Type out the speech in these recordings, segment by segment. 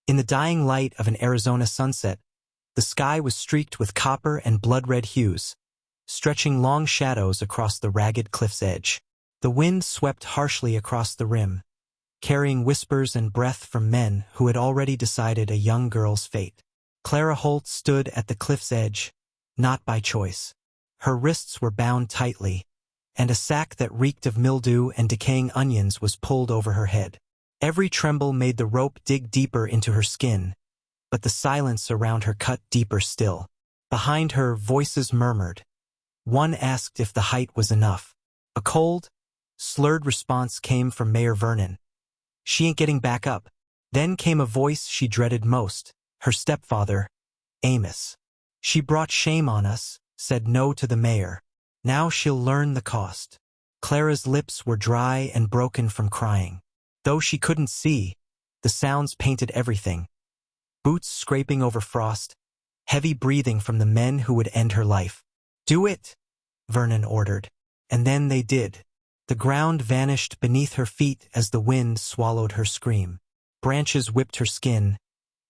In the dying light of an Arizona sunset, the sky was streaked with copper and blood-red hues, stretching long shadows across the ragged cliff's edge. The wind swept harshly across the rim, carrying whispers and breath from men who had already decided a young girl's fate. Clara Holt stood at the cliff's edge, not by choice. Her wrists were bound tightly, and a sack that reeked of mildew and decaying onions was pulled over her head. Every tremble made the rope dig deeper into her skin, but the silence around her cut deeper still. Behind her, voices murmured. One asked if the height was enough. A cold, slurred response came from Mayor Vernon. She ain't getting back up. Then came a voice she dreaded most, her stepfather, Amos. She brought shame on us, said no to the mayor. Now she'll learn the cost. Clara's lips were dry and broken from crying. Though she couldn't see, the sounds painted everything. Boots scraping over frost, heavy breathing from the men who would end her life. Do it, Vernon ordered. And then they did. The ground vanished beneath her feet as the wind swallowed her scream. Branches whipped her skin,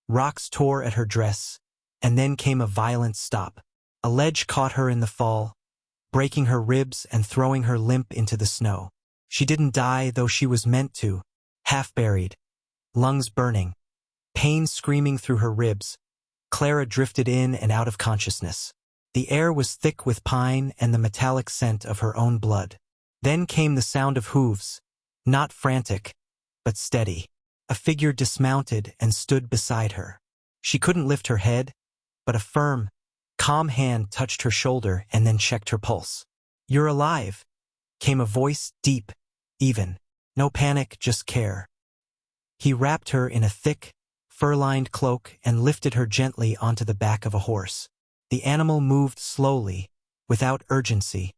rocks tore at her dress, and then came a violent stop. A ledge caught her in the fall, breaking her ribs and throwing her limp into the snow. She didn't die, though she was meant to, half-buried, lungs burning, pain screaming through her ribs. Clara drifted in and out of consciousness. The air was thick with pine and the metallic scent of her own blood. Then came the sound of hooves, not frantic, but steady. A figure dismounted and stood beside her. She couldn't lift her head, but a firm, calm hand touched her shoulder and then checked her pulse. You're alive, came a voice, deep, even. No panic, just care. He wrapped her in a thick, fur-lined cloak and lifted her gently onto the back of a horse. The animal moved slowly, without urgency,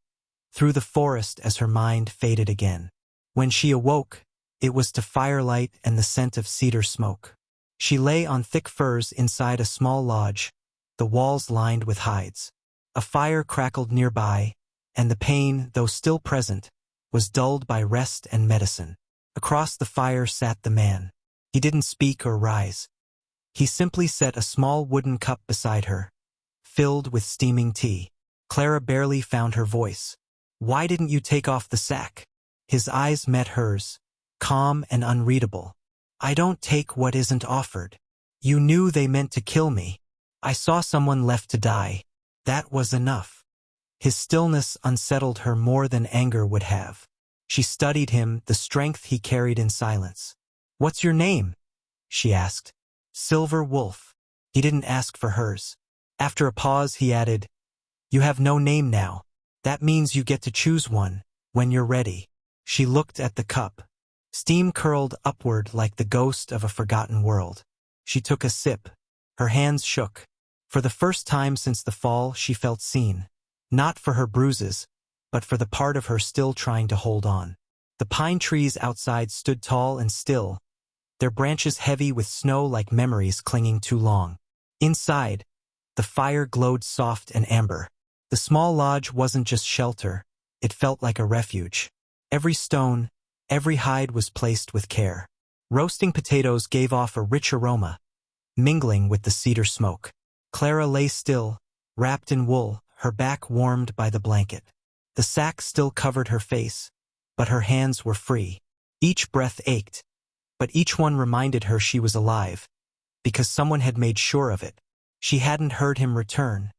through the forest as her mind faded again. When she awoke, it was to firelight and the scent of cedar smoke. She lay on thick furs inside a small lodge, the walls lined with hides. A fire crackled nearby, and the pain, though still present, was dulled by rest and medicine. Across the fire sat the man. He didn't speak or rise. He simply set a small wooden cup beside her, filled with steaming tea. Clara barely found her voice. Why didn't you take off the sack? His eyes met hers, calm and unreadable. I don't take what isn't offered. You knew they meant to kill me. I saw someone left to die. That was enough. His stillness unsettled her more than anger would have. She studied him, the strength he carried in silence. What's your name? She asked. Silver Wolf. He didn't ask for hers. After a pause, he added, You have no name now. That means you get to choose one, when you're ready. She looked at the cup. Steam curled upward like the ghost of a forgotten world. She took a sip. Her hands shook. For the first time since the fall, she felt seen. Not for her bruises, but for the part of her still trying to hold on. The pine trees outside stood tall and still, their branches heavy with snow like memories clinging too long. Inside, the fire glowed soft and amber. The small lodge wasn't just shelter, it felt like a refuge. Every stone, every hide was placed with care. Roasting potatoes gave off a rich aroma, mingling with the cedar smoke. Clara lay still, wrapped in wool, her back warmed by the blanket. The sack still covered her face, but her hands were free. Each breath ached, but each one reminded her she was alive, because someone had made sure of it. She hadn't heard him return,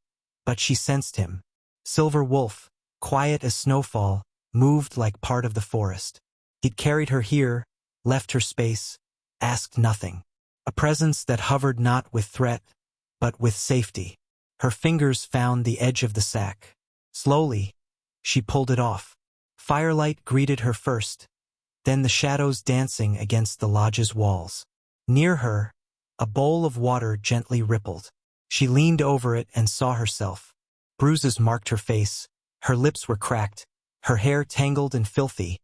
but she sensed him. Silver Wolf, quiet as snowfall, moved like part of the forest. He'd carried her here, left her space, asked nothing. A presence that hovered not with threat, but with safety. Her fingers found the edge of the sack. Slowly, she pulled it off. Firelight greeted her first, then the shadows dancing against the lodge's walls. Near her, a bowl of water gently rippled. She leaned over it and saw herself. Bruises marked her face, her lips were cracked, her hair tangled and filthy,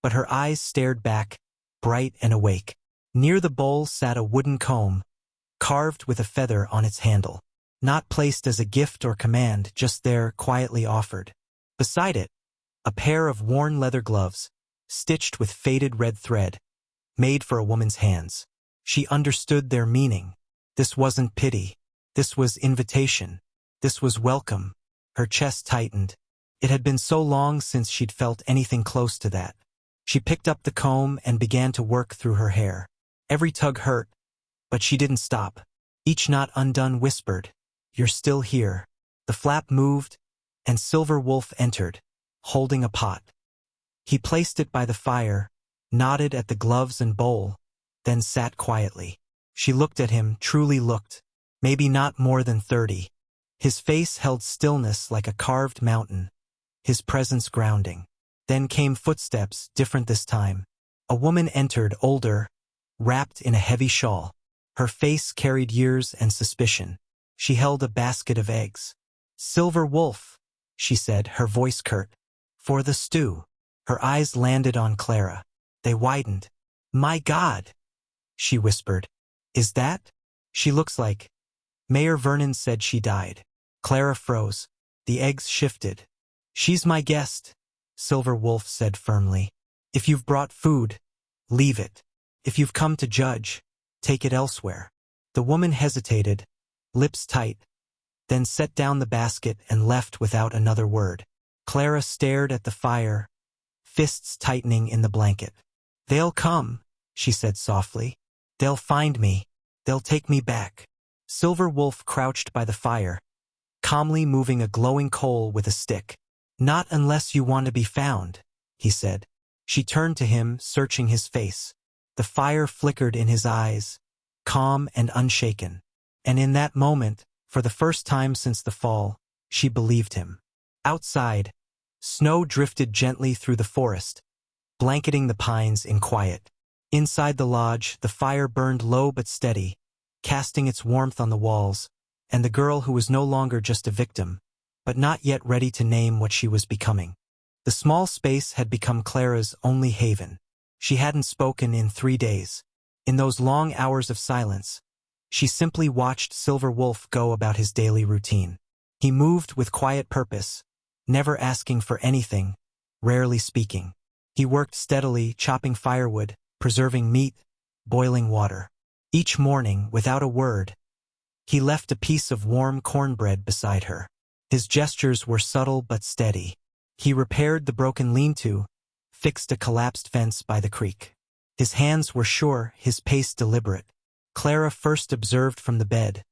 but her eyes stared back, bright and awake. Near the bowl sat a wooden comb, carved with a feather on its handle. Not placed as a gift or command, just there, quietly offered. Beside it, a pair of worn leather gloves, stitched with faded red thread, made for a woman's hands. She understood their meaning. This wasn't pity. This was invitation. This was welcome. Her chest tightened. It had been so long since she'd felt anything close to that. She picked up the comb and began to work through her hair. Every tug hurt, but she didn't stop. Each knot undone whispered, "You're still here." The flap moved, and Silver Wolf entered, holding a pot. He placed it by the fire, nodded at the gloves and bowl, then sat quietly. She looked at him, truly looked, maybe not more than 30. His face held stillness like a carved mountain, his presence grounding. Then came footsteps, different this time. A woman entered, older, wrapped in a heavy shawl. Her face carried years and suspicion. She held a basket of eggs. "Silver Wolf," she said, her voice curt. "For the stew." Her eyes landed on Clara. They widened. "My God," she whispered. "Is that?" "She looks like." Mayor Vernon said she died. Clara froze. The eggs shifted. "She's my guest," Silver Wolf said firmly. "If you've brought food, leave it. If you've come to judge, take it elsewhere." The woman hesitated, lips tight, then set down the basket and left without another word. Clara stared at the fire, fists tightening in the blanket. "They'll come," she said softly. "They'll find me. They'll take me back." Silver Wolf crouched by the fire, calmly moving a glowing coal with a stick. "Not unless you want to be found," he said. She turned to him, searching his face. The fire flickered in his eyes, calm and unshaken. And in that moment, for the first time since the fall, she believed him. Outside, snow drifted gently through the forest, blanketing the pines in quiet. Inside the lodge, the fire burned low but steady, casting its warmth on the walls, and the girl who was no longer just a victim, but not yet ready to name what she was becoming. The small space had become Clara's only haven. She hadn't spoken in 3 days. In those long hours of silence, she simply watched Silver Wolf go about his daily routine. He moved with quiet purpose, never asking for anything, rarely speaking. He worked steadily, chopping firewood, preserving meat, boiling water. Each morning, without a word, he left a piece of warm cornbread beside her. His gestures were subtle but steady. He repaired the broken lean-to, fixed a collapsed fence by the creek. His hands were sure, his pace deliberate. Clara first observed from the bed,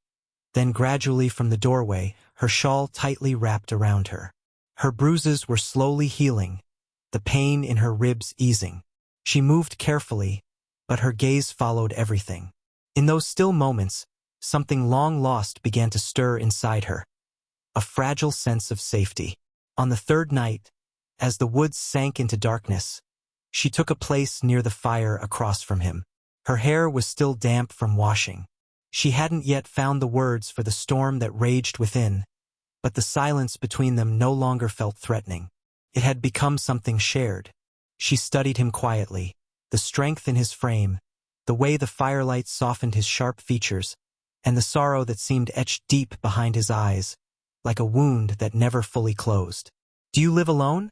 then gradually from the doorway, her shawl tightly wrapped around her. Her bruises were slowly healing, the pain in her ribs easing. She moved carefully, but her gaze followed everything. In those still moments, something long lost began to stir inside her. A fragile sense of safety. On the third night, as the woods sank into darkness, she took a place near the fire across from him. Her hair was still damp from washing. She hadn't yet found the words for the storm that raged within, but the silence between them no longer felt threatening. It had become something shared. She studied him quietly, the strength in his frame, the way the firelight softened his sharp features, and the sorrow that seemed etched deep behind his eyes, like a wound that never fully closed. "Do you live alone?"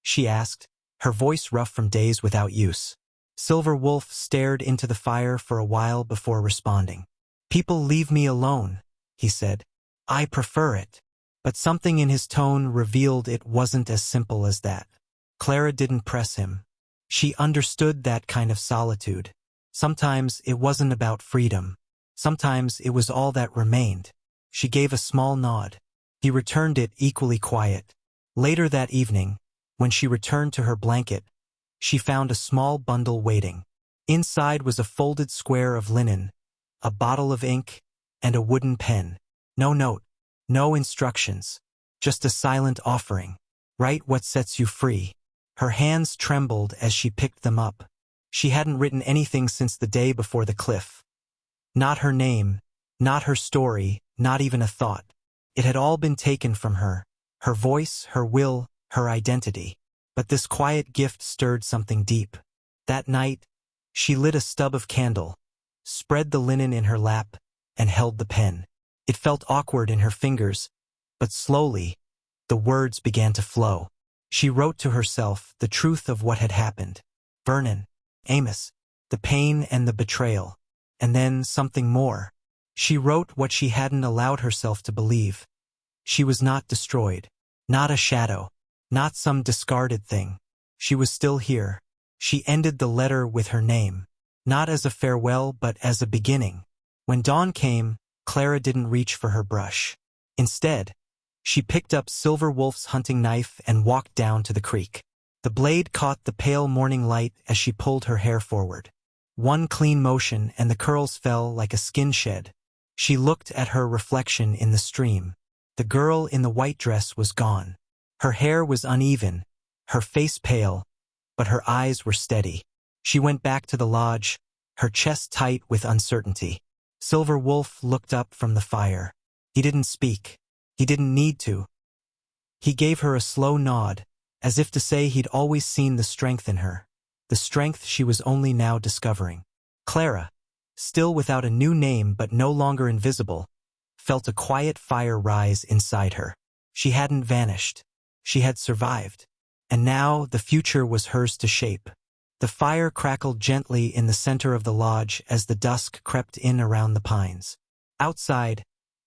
she asked, her voice rough from days without use. Silver Wolf stared into the fire for a while before responding. "People leave me alone," he said. "I prefer it." But something in his tone revealed it wasn't as simple as that. Clara didn't press him. She understood that kind of solitude. Sometimes it wasn't about freedom. Sometimes it was all that remained. She gave a small nod. He returned it equally quiet. Later that evening, when she returned to her blanket, she found a small bundle waiting. Inside was a folded square of linen, a bottle of ink, and a wooden pen. No note, no instructions, just a silent offering. "Write what sets you free." Her hands trembled as she picked them up. She hadn't written anything since the day before the cliff. Not her name, not her story, not even a thought. It had all been taken from her, her voice, her will, her identity. But this quiet gift stirred something deep. That night, she lit a stub of candle, spread the linen in her lap, and held the pen. It felt awkward in her fingers, but slowly, the words began to flow. She wrote to herself the truth of what had happened. Vernon, Amos, the pain and the betrayal. and then something more. She wrote what she hadn't allowed herself to believe. She was not destroyed. Not a shadow. Not some discarded thing. She was still here. She ended the letter with her name. Not as a farewell, but as a beginning. When dawn came, Clara didn't reach for her brush. Instead, she picked up Silver Wolf's hunting knife and walked down to the creek. The blade caught the pale morning light as she pulled her hair forward. One clean motion and the curls fell like a skin shed. She looked at her reflection in the stream. The girl in the white dress was gone. Her hair was uneven, her face pale, but her eyes were steady. She went back to the lodge, her chest tight with uncertainty. Silver Wolf looked up from the fire. He didn't speak. He didn't need to. He gave her a slow nod, as if to say he'd always seen the strength in her, the strength she was only now discovering. Clara, still without a new name but no longer invisible, felt a quiet fire rise inside her. She hadn't vanished. She had survived. And now the future was hers to shape. The fire crackled gently in the center of the lodge as the dusk crept in around the pines. Outside,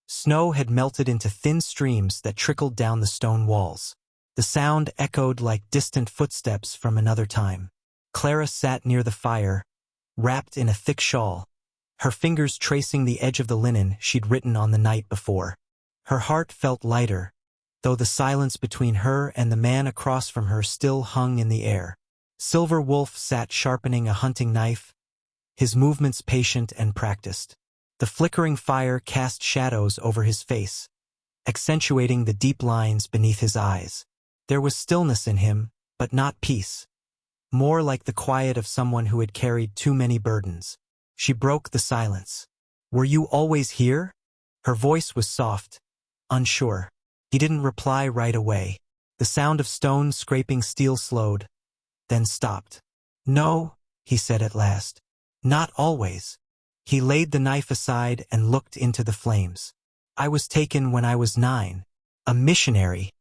snow had melted into thin streams that trickled down the stone walls. The sound echoed like distant footsteps from another time. Clara sat near the fire, wrapped in a thick shawl, her fingers tracing the edge of the linen she'd written on the night before. Her heart felt lighter, though the silence between her and the man across from her still hung in the air. Silver Wolf sat sharpening a hunting knife, his movements patient and practiced. The flickering fire cast shadows over his face, accentuating the deep lines beneath his eyes. There was stillness in him, but not peace. More like the quiet of someone who had carried too many burdens. She broke the silence. "Were you always here?" Her voice was soft, unsure. He didn't reply right away. The sound of stone scraping steel slowed, then stopped. "No," he said at last. "Not always." He laid the knife aside and looked into the flames. "I was taken when I was 9. A missionary.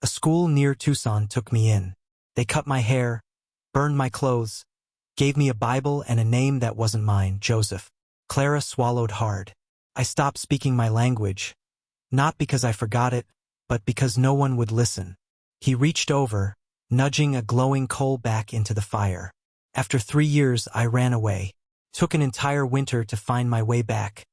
A school near Tucson took me in. They cut my hair, burned my clothes, gave me a Bible and a name that wasn't mine, Joseph." Clara swallowed hard. "I stopped speaking my language, not because I forgot it, but because no one would listen." He reached over, nudging a glowing coal back into the fire. "After 3 years, I ran away. Took an entire winter to find my way back.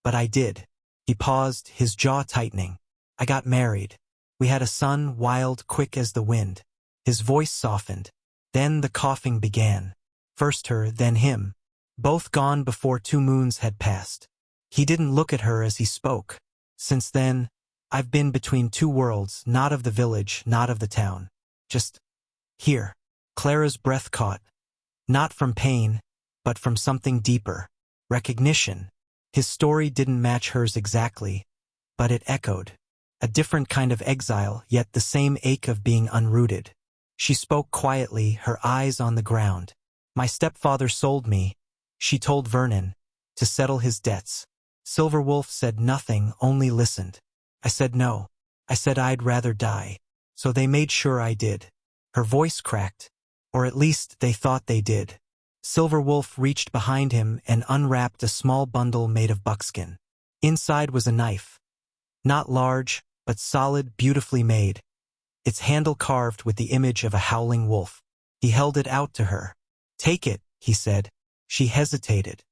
But I did." He paused, his jaw tightening. "I got married. We had a son, wild, quick as the wind." His voice softened. Then the coughing began. First her, then him. Both gone before 2 moons had passed. He didn't look at her as he spoke. "Since then, I've been between 2 worlds, not of the village, not of the town. Just here." Clara's breath caught. Not from pain, but from something deeper. Recognition. His story didn't match hers exactly, but it echoed. A different kind of exile, yet the same ache of being unrooted. She spoke quietly, her eyes on the ground. "My stepfather sold me," she told Vernon, "to settle his debts." Silver Wolf said nothing, only listened. "I said no. I said I'd rather die. So they made sure I did." Her voice cracked, or at least they thought they did. Silver Wolf reached behind him and unwrapped a small bundle made of buckskin. Inside was a knife. Not large, but solid, beautifully made. Its handle carved with the image of a howling wolf. He held it out to her. "Take it," he said. She hesitated.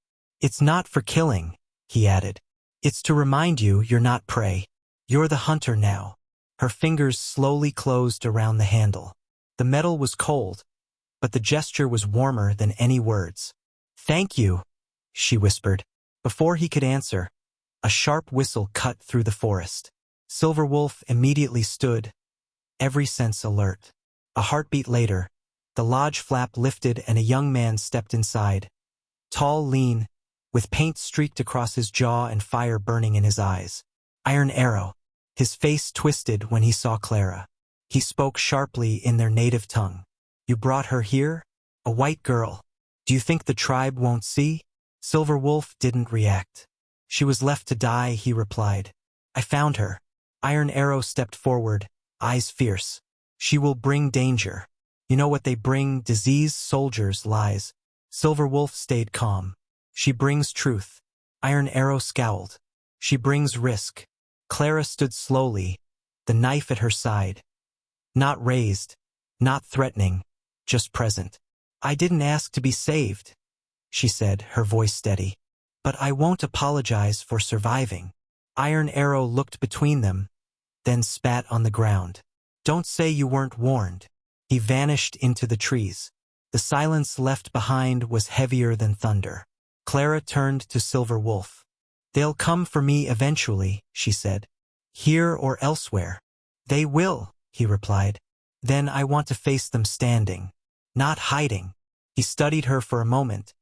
"It's not for killing," he added. "It's to remind you you're not prey. You're the hunter now." Her fingers slowly closed around the handle. The metal was cold, but the gesture was warmer than any words. "Thank you," she whispered. Before he could answer, a sharp whistle cut through the forest. Silver Wolf immediately stood, every sense alert. A heartbeat later, the lodge flap lifted and a young man stepped inside. Tall, lean, with paint streaked across his jaw and fire burning in his eyes. Iron Arrow. His face twisted when he saw Clara. He spoke sharply in their native tongue. "You brought her here? A white girl. Do you think the tribe won't see?" Silver Wolf didn't react. "She was left to die," he replied. "I found her." Iron Arrow stepped forward, eyes fierce. "She will bring danger. You know what they bring: disease, soldiers, lies." Silver Wolf stayed calm. She brings truth. Iron Arrow scowled. She brings risk. Clara stood slowly, the knife at her side. Not raised, not threatening, just present. I didn't ask to be saved, she said, her voice steady. But I won't apologize for surviving. Iron Arrow looked between them, then spat on the ground. Don't say you weren't warned. He vanished into the trees. The silence left behind was heavier than thunder. Clara turned to Silver Wolf. They'll come for me eventually, she said. Here or elsewhere. They will, he replied. Then I want to face them standing, not hiding. He studied her for a moment,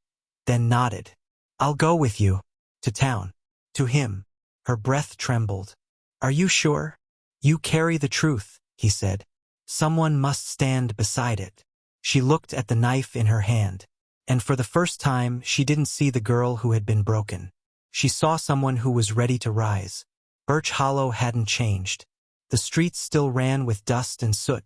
then nodded. I'll go with you. To town. To him. Her breath trembled. Are you sure? You carry the truth, he said. Someone must stand beside it. She looked at the knife in her hand, and for the first time she didn't see the girl who had been broken. She saw someone who was ready to rise. Birch Hollow hadn't changed. The streets still ran with dust and soot,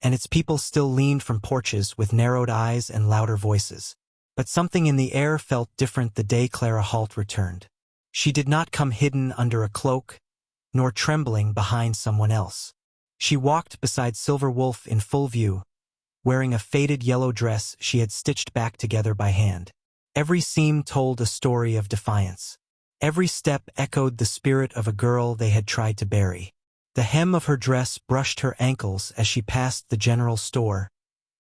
and its people still leaned from porches with narrowed eyes and louder voices. But something in the air felt different the day Clara Halt returned. She did not come hidden under a cloak, nor trembling behind someone else. She walked beside Silver Wolf in full view, wearing a faded yellow dress she had stitched back together by hand. Every seam told a story of defiance. Every step echoed the spirit of a girl they had tried to bury. The hem of her dress brushed her ankles as she passed the general store,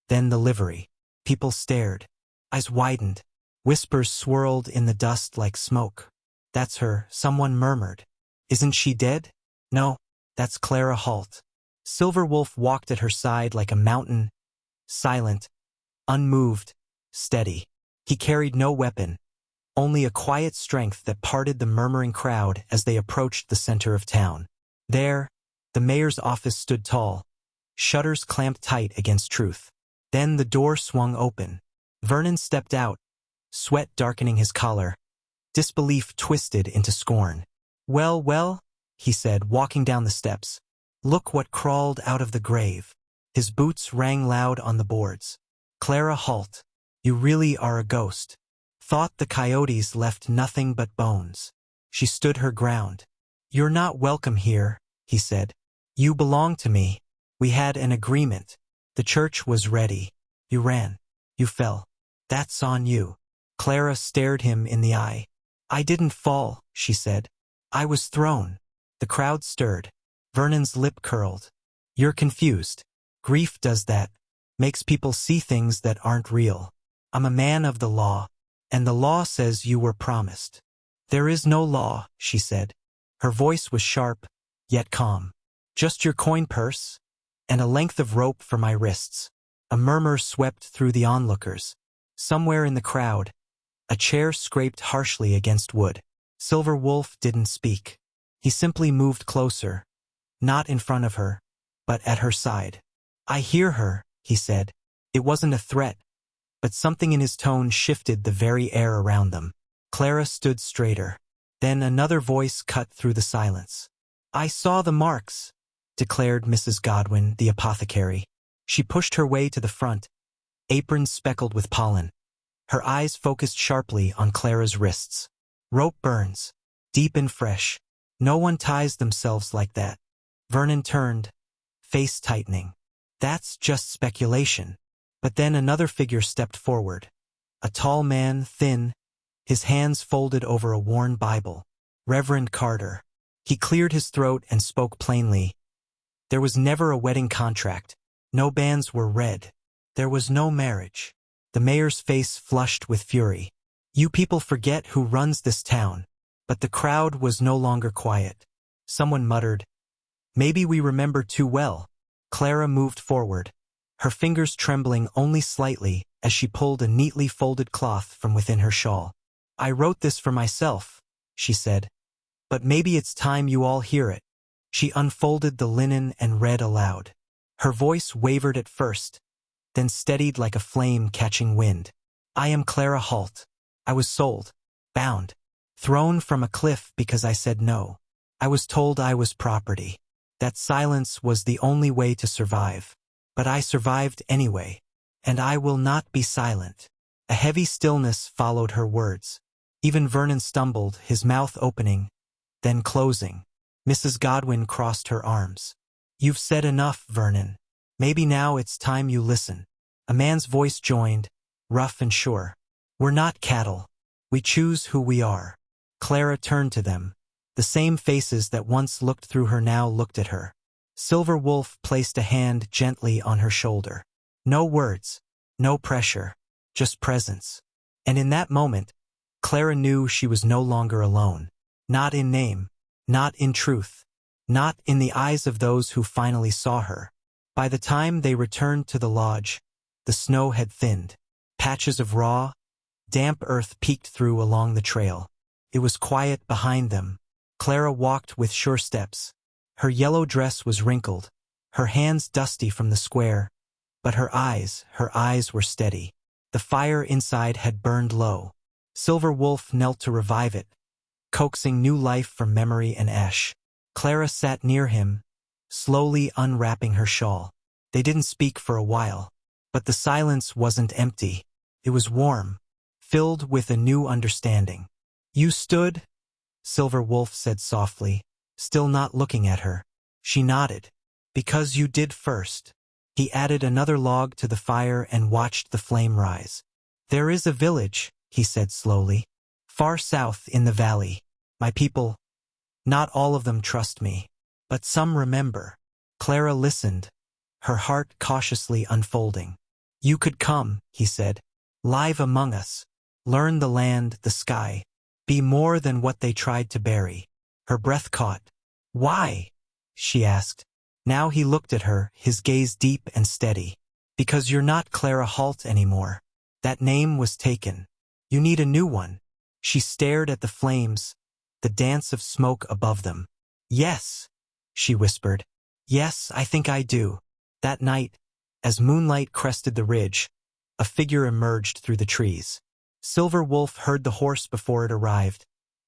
then the livery. People stared. Eyes widened. Whispers swirled in the dust like smoke. That's her, someone murmured. Isn't she dead? No, that's Clara Halt. Silver Wolf walked at her side like a mountain, silent, unmoved, steady. He carried no weapon, only a quiet strength that parted the murmuring crowd as they approached the center of town. There, the mayor's office stood tall, shutters clamped tight against truth. Then the door swung open. Vernon stepped out, sweat darkening his collar. Disbelief twisted into scorn. Well, he said, walking down the steps. Look what crawled out of the grave. His boots rang loud on the boards. Clara Halt, you really are a ghost. Thought the coyotes left nothing but bones. She stood her ground. You're not welcome here, he said. You belong to me. We had an agreement. The church was ready. You ran. You fell. That's on you. Clara stared him in the eye. I didn't fall, she said. I was thrown. The crowd stirred. Vernon's lip curled. You're confused. Grief does that. Makes people see things that aren't real. I'm a man of the law, and the law says you were promised. There is no law, she said. Her voice was sharp, yet calm. Just your coin purse, and a length of rope for my wrists. A murmur swept through the onlookers. Somewhere in the crowd, a chair scraped harshly against wood. Silver Wolf didn't speak. He simply moved closer, not in front of her, but at her side. I hear her, he said. It wasn't a threat, but something in his tone shifted the very air around them. Clara stood straighter. Then another voice cut through the silence. I saw the marks, declared Mrs. Godwin, the apothecary. She pushed her way to the front, apron speckled with pollen. Her eyes focused sharply on Clara's wrists. Rope burns, deep and fresh. No one ties themselves like that. Vernon turned, face tightening. That's just speculation. But then another figure stepped forward. A tall man, thin, his hands folded over a worn Bible. Reverend Carter. He cleared his throat and spoke plainly. There was never a wedding contract. No banns were read. There was no marriage. The mayor's face flushed with fury. You people forget who runs this town. But the crowd was no longer quiet. Someone muttered, maybe we remember too well. Clara moved forward, her fingers trembling only slightly as she pulled a neatly folded cloth from within her shawl. I wrote this for myself, she said. But maybe it's time you all hear it. She unfolded the linen and read aloud. Her voice wavered at first, then steadied like a flame catching wind. I am Clara Halt. I was sold, bound, thrown from a cliff because I said no. I was told I was property. That silence was the only way to survive. But I survived anyway, and I will not be silent. A heavy stillness followed her words. Even Vernon stumbled, his mouth opening, then closing. Mrs. Godwin crossed her arms. "You've said enough, Vernon. Maybe now it's time you listen." A man's voice joined, rough and sure. "We're not cattle. We choose who we are." Clara turned to them. The same faces that once looked through her now looked at her. Silver Wolf placed a hand gently on her shoulder. No words, no pressure, just presence. And in that moment, Clara knew she was no longer alone. Not in name, not in truth, not in the eyes of those who finally saw her. By the time they returned to the lodge, the snow had thinned. Patches of raw, damp earth peeked through along the trail. It was quiet behind them. Clara walked with sure steps. Her yellow dress was wrinkled, her hands dusty from the square, but her eyes were steady. The fire inside had burned low. Silver Wolf knelt to revive it, coaxing new life from memory and ash. Clara sat near him, slowly unwrapping her shawl. They didn't speak for a while, but the silence wasn't empty. It was warm, filled with a new understanding. "You stood," Silver Wolf said softly, still not looking at her. She nodded. "Because you did first." He added another log to the fire and watched the flame rise. "There is a village," he said slowly, "far south in the valley. My people, not all of them trust me, but some remember." Clara listened, her heart cautiously unfolding. "You could come," he said, "live among us. Learn the land, the sky. Be more than what they tried to bury." Her breath caught. "Why?" she asked. Now he looked at her, his gaze deep and steady. "Because you're not Clara Halt anymore. That name was taken. You need a new one." She stared at the flames, the dance of smoke above them. "Yes," she whispered. "Yes, I think I do." That night, as moonlight crested the ridge, a figure emerged through the trees. Silver Wolf heard the horse before it arrived.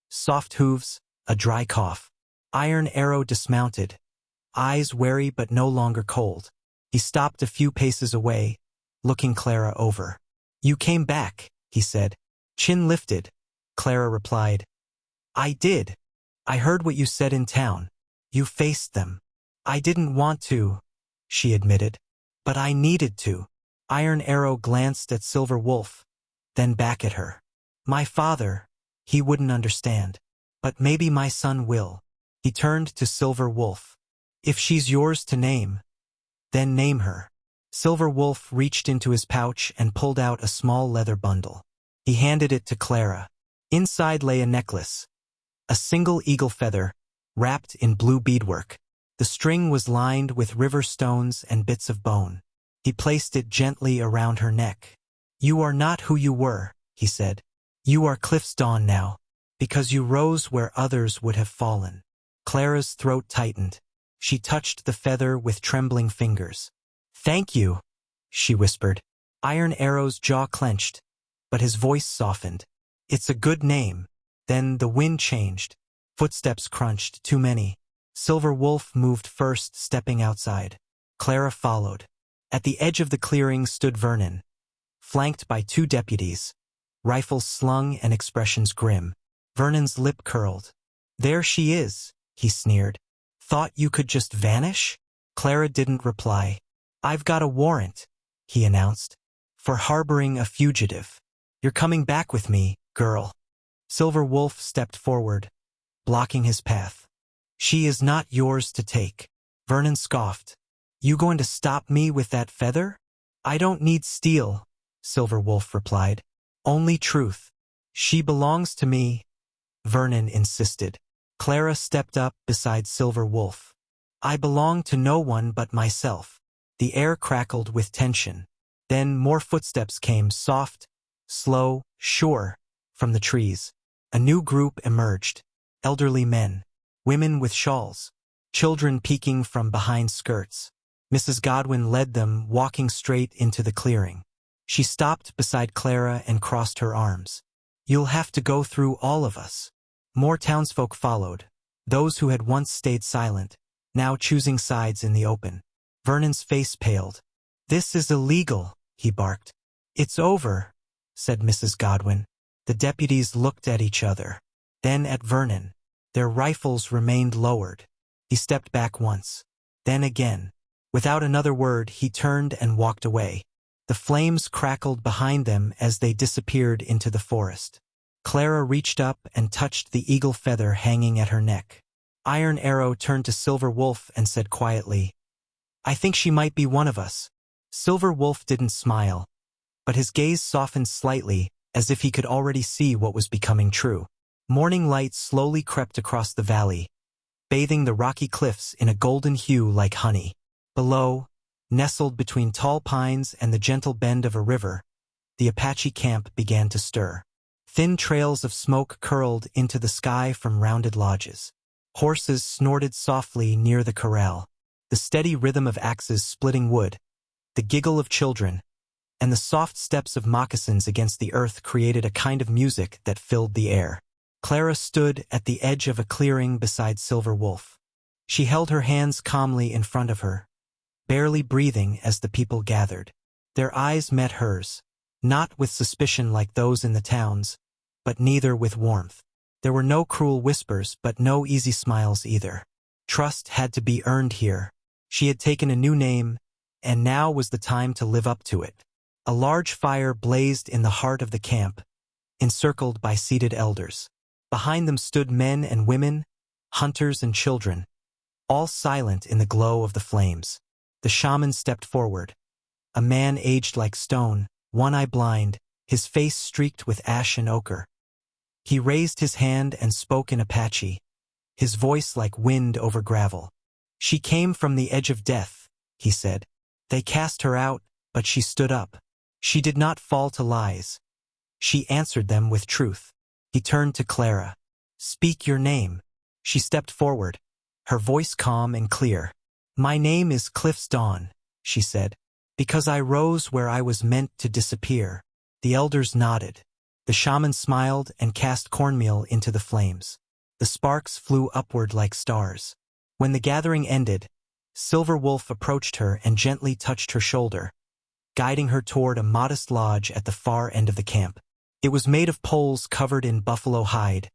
Soft hooves, a dry cough. Iron Arrow dismounted, eyes wary but no longer cold. He stopped a few paces away, looking Clara over. "You came back," he said. Chin lifted. Clara replied, "I did. I heard what you said in town. You faced them." "I didn't want to," she admitted, "but I needed to." Iron Arrow glanced at Silver Wolf, then back at her. "My father, he wouldn't understand. But maybe my son will." He turned to Silver Wolf. "If she's yours to name, then name her." Silver Wolf reached into his pouch and pulled out a small leather bundle. He handed it to Clara. Inside lay a necklace, a single eagle feather, wrapped in blue beadwork. The string was lined with river stones and bits of bone. He placed it gently around her neck. "You are not who you were," he said. "You are Cliff's Dawn now, because you rose where others would have fallen." Clara's throat tightened. She touched the feather with trembling fingers. "Thank you," she whispered. Iron Arrow's jaw clenched, but his voice softened. "It's a good name." Then the wind changed. Footsteps crunched, too many. Silver Wolf moved first, stepping outside. Clara followed. At the edge of the clearing stood Vernon, flanked by two deputies, rifles slung and expressions grim. Vernon's lip curled. "There she is," he sneered. "Thought you could just vanish?" Clara didn't reply. "I've got a warrant," he announced, "for harboring a fugitive. You're coming back with me, girl." Silver Wolf stepped forward, blocking his path. "She is not yours to take." Vernon scoffed. "You going to stop me with that feather?" "I don't need steel," Silver Wolf replied. "Only truth." "She belongs to me," Vernon insisted. Clara stepped up beside Silver Wolf. "I belong to no one but myself." The air crackled with tension. Then more footsteps came, soft, slow, sure, from the trees. A new group emerged. Elderly men, women with shawls, children peeking from behind skirts. Mrs. Godwin led them, walking straight into the clearing. She stopped beside Clara and crossed her arms. "You'll have to go through all of us." More townsfolk followed, those who had once stayed silent, now choosing sides in the open. Vernon's face paled. "This is illegal," he barked. "It's over," said Mrs. Godwin. The deputies looked at each other, then at Vernon. Their rifles remained lowered. He stepped back once, then again. Without another word, he turned and walked away. The flames crackled behind them as they disappeared into the forest. Clara reached up and touched the eagle feather hanging at her neck. Iron Arrow turned to Silver Wolf and said quietly, "I think she might be one of us." Silver Wolf didn't smile, but his gaze softened slightly, as if he could already see what was becoming true. Morning light slowly crept across the valley, bathing the rocky cliffs in a golden hue like honey. Below, nestled between tall pines and the gentle bend of a river, the Apache camp began to stir. Thin trails of smoke curled into the sky from rounded lodges. Horses snorted softly near the corral. The steady rhythm of axes splitting wood, the giggle of children, and the soft steps of moccasins against the earth created a kind of music that filled the air. Clara stood at the edge of a clearing beside Silver Wolf. She held her hands calmly in front of her, barely breathing as the people gathered. Their eyes met hers, not with suspicion like those in the towns, but neither with warmth. There were no cruel whispers, but no easy smiles either. Trust had to be earned here. She had taken a new name, and now was the time to live up to it. A large fire blazed in the heart of the camp, encircled by seated elders. Behind them stood men and women, hunters and children, all silent in the glow of the flames. The shaman stepped forward, a man aged like stone, one eye blind, his face streaked with ash and ochre. He raised his hand and spoke in Apache, his voice like wind over gravel. "She came from the edge of death," he said. "They cast her out, but she stood up. She did not fall to lies. She answered them with truth." He turned to Clara. "Speak your name." She stepped forward, her voice calm and clear. "My name is Cliff's Dawn," she said, "because I rose where I was meant to disappear." The elders nodded. The shaman smiled and cast cornmeal into the flames. The sparks flew upward like stars. When the gathering ended, Silver Wolf approached her and gently touched her shoulder, guiding her toward a modest lodge at the far end of the camp. It was made of poles covered in buffalo hide,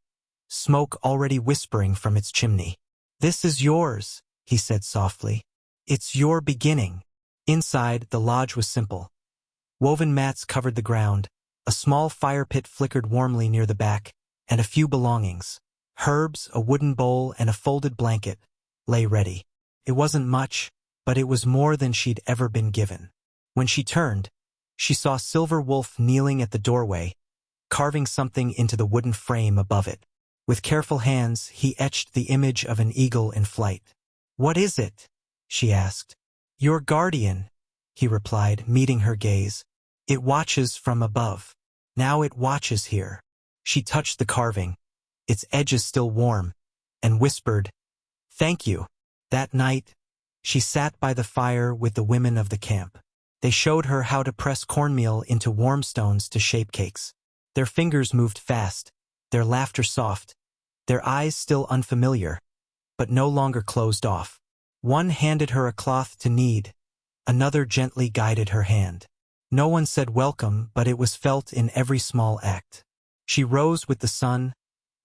smoke already whispering from its chimney. "This is yours," he said softly. "It's your beginning." Inside, the lodge was simple. Woven mats covered the ground, a small fire pit flickered warmly near the back, and a few belongings. Herbs, a wooden bowl, and a folded blanket lay ready. It wasn't much, but it was more than she'd ever been given. When she turned, she saw Silver Wolf kneeling at the doorway, carving something into the wooden frame above it. With careful hands, he etched the image of an eagle in flight. "What is it?" she asked. "Your guardian," he replied, meeting her gaze. "It watches from above. Now it watches here." She touched the carving, its edges still warm, and whispered, "Thank you." That night, she sat by the fire with the women of the camp. They showed her how to press cornmeal into warm stones to shape cakes. Their fingers moved fast, their laughter soft, their eyes still unfamiliar, but no longer closed off. One handed her a cloth to knead, another gently guided her hand. No one said welcome, but it was felt in every small act. She rose with the sun,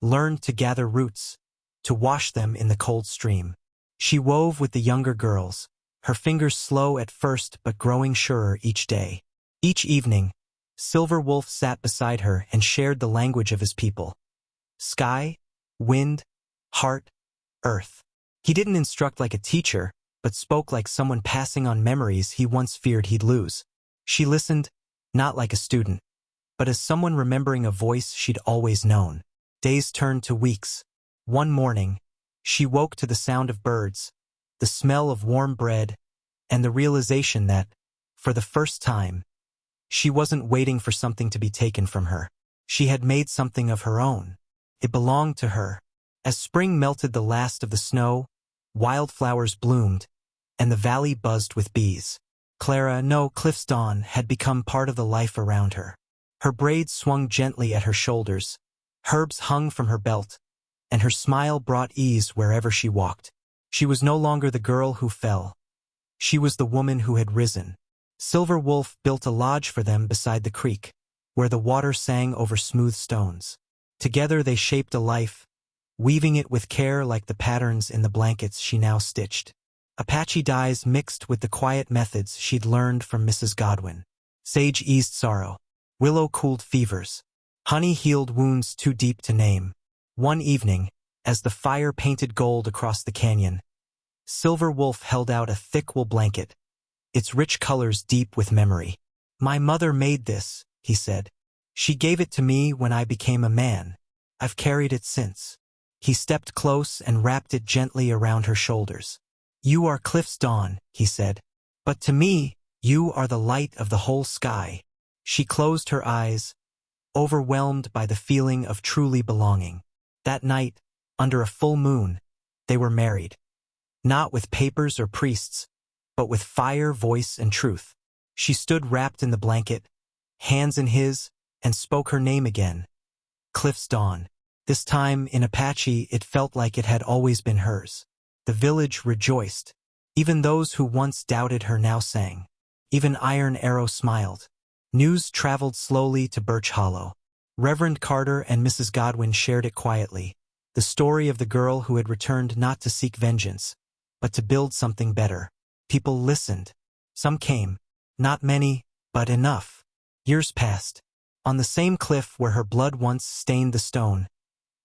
learned to gather roots, to wash them in the cold stream. She wove with the younger girls, her fingers slow at first but growing surer each day. Each evening, Silver Wolf sat beside her and shared the language of his people. Sky, wind, heart, earth. He didn't instruct like a teacher, but spoke like someone passing on memories he once feared he'd lose. She listened, not like a student, but as someone remembering a voice she'd always known. Days turned to weeks. One morning, she woke to the sound of birds, the smell of warm bread, and the realization that, for the first time, she wasn't waiting for something to be taken from her. She had made something of her own. It belonged to her. As spring melted the last of the snow, wildflowers bloomed, and the valley buzzed with bees. Cliff's Dawn had become part of the life around her. Her braids swung gently at her shoulders, herbs hung from her belt, and her smile brought ease wherever she walked. She was no longer the girl who fell. She was the woman who had risen. Silver Wolf built a lodge for them beside the creek, where the water sang over smooth stones. Together they shaped a life, weaving it with care like the patterns in the blankets she now stitched. Apache dyes mixed with the quiet methods she'd learned from Mrs. Godwin. Sage eased sorrow. Willow cooled fevers. Honey healed wounds too deep to name. One evening, as the fire painted gold across the canyon, Silver Wolf held out a thick wool blanket, its rich colors deep with memory. "My mother made this," he said. "She gave it to me when I became a man. I've carried it since." He stepped close and wrapped it gently around her shoulders. "You are Cliff's dawn," he said. "But to me, you are the light of the whole sky." She closed her eyes, overwhelmed by the feeling of truly belonging. That night, under a full moon, they were married. Not with papers or priests, but with fire, voice, and truth. She stood wrapped in the blanket, hands in his, and spoke her name again. Cliff's dawn. This time, in Apache, it felt like it had always been hers. The village rejoiced. Even those who once doubted her now sang. Even Iron Arrow smiled. News traveled slowly to Birch Hollow. Reverend Carter and Mrs. Godwin shared it quietly. The story of the girl who had returned not to seek vengeance, but to build something better. People listened. Some came. Not many, but enough. Years passed. On the same cliff where her blood once stained the stone,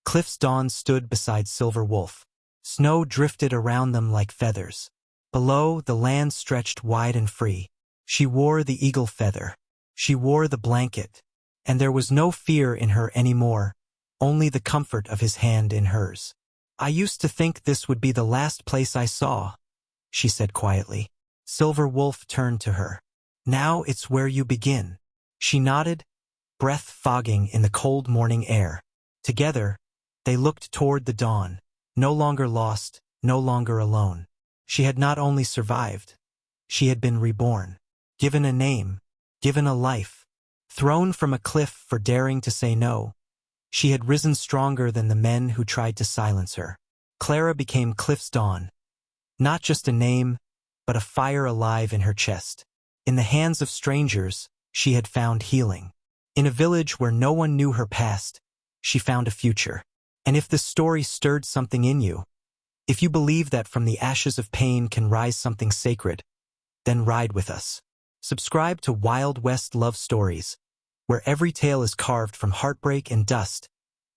Cliff's dawn stood beside Silver Wolf. Snow drifted around them like feathers. Below, the land stretched wide and free. She wore the eagle feather. She wore the blanket. And there was no fear in her anymore, only the comfort of his hand in hers. "I used to think this would be the last place I saw," she said quietly. Silver Wolf turned to her. "Now it's where you begin." She nodded, breath fogging in the cold morning air. Together, they looked toward the dawn, no longer lost, no longer alone. She had not only survived, she had been reborn, given a name, given a life, thrown from a cliff for daring to say no. She had risen stronger than the men who tried to silence her. Clara became Cliff's dawn, not just a name, but a fire alive in her chest. In the hands of strangers, she had found healing. In a village where no one knew her past, she found a future. And if this story stirred something in you, if you believe that from the ashes of pain can rise something sacred, then ride with us. Subscribe to Wild West Love Stories, where every tale is carved from heartbreak and dust,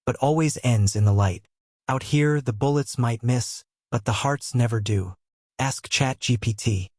but always ends in the light. Out here, the bullets might miss, but the hearts never do. Ask ChatGPT.